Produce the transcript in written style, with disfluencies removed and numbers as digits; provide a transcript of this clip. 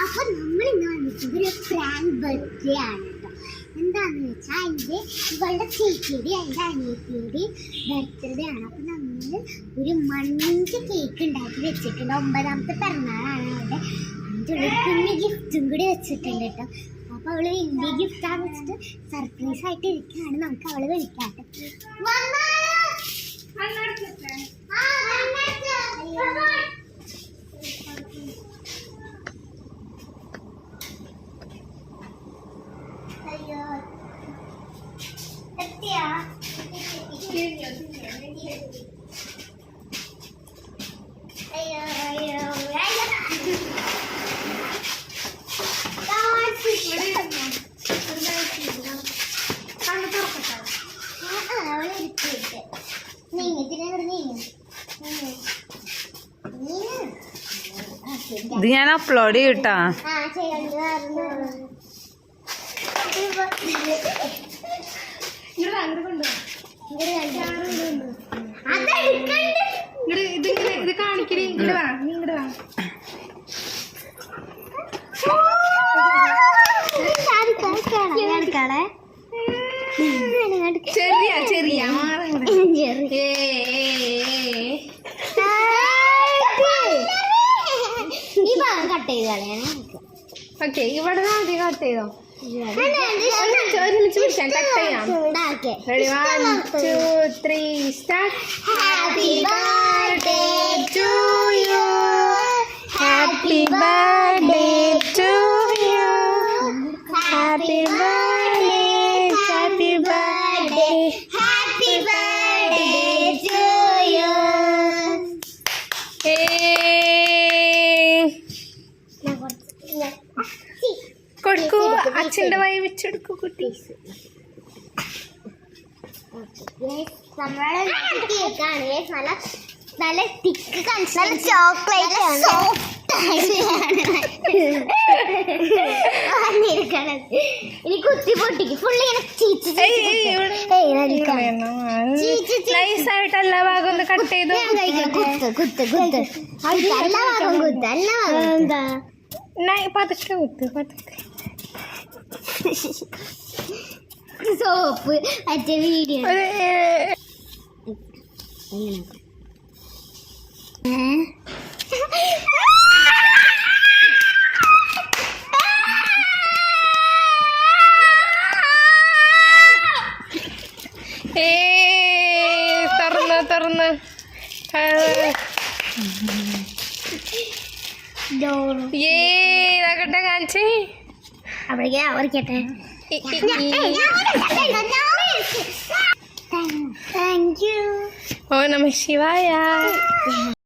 അപ്പൊ നമ്മൾ ഇന്ന് വന്നിട്ട് ഒരു പ്രാങ്ക് ബർത്ത്ഡേ ആണ് കേട്ടോ. എന്താന്ന് വെച്ചാൽ ഇവളുടെ ചേച്ചിയുടെ അതിന്റെ അനിയത്തിയുടെ ബർത്ത്ഡേ ആണ്. അപ്പൊ നമ്മൾ ഒരു മണ്ണിന്റെ കേക്ക് ഉണ്ടാക്കി വെച്ചിട്ടുണ്ട്. 9ാമത്തെ പിറന്നാളാണ് അവളുടെ. അതിൻ്റെ കുഞ്ഞു ഗിഫ്റ്റും കൂടി വെച്ചിട്ടുണ്ട് കേട്ടോ. അപ്പൊ അവള് വലിയ ഗിഫ്റ്റാന്ന് വെച്ചിട്ട് സർപ്രൈസ് ആയിട്ട് ഇരിക്കുകയാണ്. നമുക്ക് അവള് വിളിക്കാട്ടെ. അയ്യോ എത്തിയാ അയ്യോ അയ്യോ ഇത് ഞാൻ അപ്ലോഡ് ചെയ്യട്ടാ. ഇത് കാണിക്കല് ചെറിയ ചെറിയ ഈ ഭാഗം കട്ട് ചെയ്ത് കളയാനേ. ഓക്കെ, ഇവിടെ ആദ്യം കട്ട് ചെയ്തോ. ഒരുമിച്ച് പിടിക്കാം, കട്ട് ചെയ്യാം. Ready, 1, 2, 3, start. Happy birthday to you. Happy birthday to you. Happy birthday, happy birthday, Happy birthday to you. കൊടുക്കൂ, അച്ഛൻ്റെ വായി വെച്ചെടുക്കൂ കുട്ടി. നമ്മളെ കേക്കാണ് നല്ല തിക്ക് നല്ല ചോക്ലേറ്റ് ഇനി കുത്തി പൊട്ടിക്ക് ഫുള്ള് ഇങ്ങനെ നൈസായിട്ട് എല്ലാ ഭാഗം ഒന്ന് കട്ട് ചെയ്തു. കുത്ത് എല്ലാ ഭാഗം കുത്ത് എല്ലാ ഭാഗം എന്താ പതുക്കെ കുത്ത്, പതുക്കെ. സോപ്പ് മറ്റേ വീഡിയോ തുറന്ന് ഇതാകട്ടെ കാണിച്ചേ. അവിടേക്ക് അവർക്കട്ടെ. Thank you. ഓ നമഃ ശിവായ.